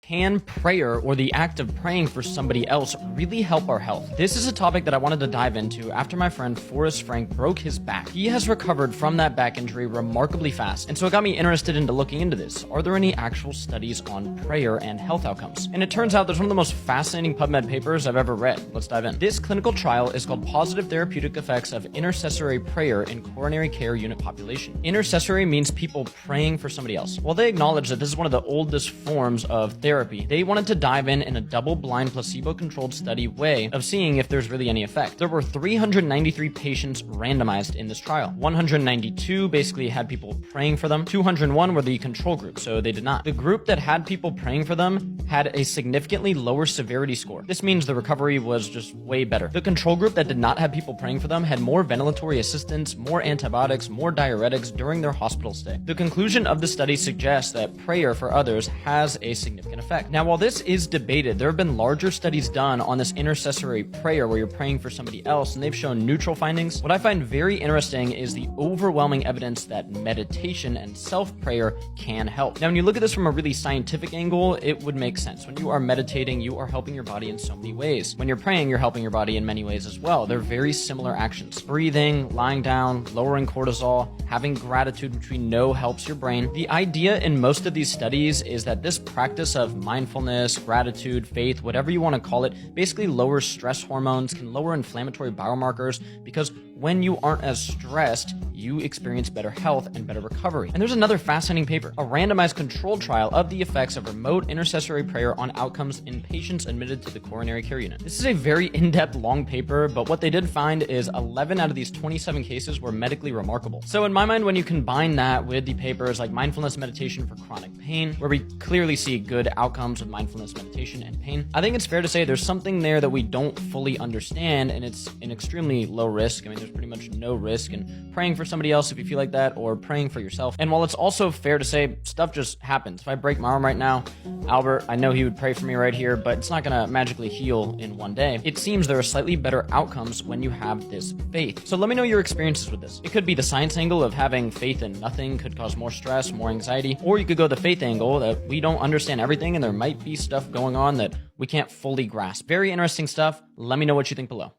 Can prayer or the act of praying for somebody else really help our health? This is a topic that I wanted to dive into after my friend Forrest Frank broke his back. He has recovered from that back injury remarkably fast, and so it got me interested into looking into this. Are there any actual studies on prayer and health outcomes? And it turns out there's one of the most fascinating PubMed papers I've ever read. Let's dive in. This clinical trial is called Positive Therapeutic Effects of Intercessory Prayer in Coronary Care Unit Population. Intercessory means people praying for somebody else. While they acknowledge that this is one of the oldest forms of therapy, they wanted to dive in a double-blind, placebo-controlled study way of seeing if there's really any effect. There were 393 patients randomized in this trial. 192 basically had people praying for them. 201 were the control group, so they did not. The group that had people praying for them had a significantly lower severity score. This means the recovery was just way better. The control group that did not have people praying for them had more ventilatory assistance, more antibiotics, more diuretics during their hospital stay. The conclusion of the study suggests that prayer for others has a significant effect. Now, while this is debated, there have been larger studies done on this intercessory prayer where you're praying for somebody else, and they've shown neutral findings. What I find very interesting is the overwhelming evidence that meditation and self-prayer can help. Now, when you look at this from a really scientific angle, it would make sense. When you are meditating, you are helping your body in so many ways. When you're praying, you're helping your body in many ways as well. They're very similar actions. Breathing, lying down, lowering cortisol, having gratitude, which we know helps your brain. The idea in most of these studies is that this practice of mindfulness, gratitude, faith, whatever you want to call it, basically lowers stress hormones, can lower inflammatory biomarkers, because when you aren't as stressed, you experience better health and better recovery. And there's another fascinating paper, a randomized controlled trial of the effects of remote intercessory prayer on outcomes in patients admitted to the coronary care unit. This is a very in-depth, long paper, but what they did find is 11 out of these 27 cases were medically remarkable. So in my mind, when you combine that with the papers like mindfulness meditation for chronic pain, where we clearly see good outcomes with mindfulness meditation and pain, I think it's fair to say there's something there that we don't fully understand, and it's an extremely low risk. I mean, there's pretty much no risk in praying for somebody else if you feel like that, or praying for yourself. And while it's also fair to say stuff just happens. If I break my arm right now, Albert, I know he would pray for me right here, but it's not going to magically heal in one day. It seems there are slightly better outcomes when you have this faith. So let me know your experiences with this. It could be the science angle of having faith in nothing could cause more stress, more anxiety, or you could go the faith angle that we don't understand everything and there might be stuff going on that we can't fully grasp. Very interesting stuff. Let me know what you think below.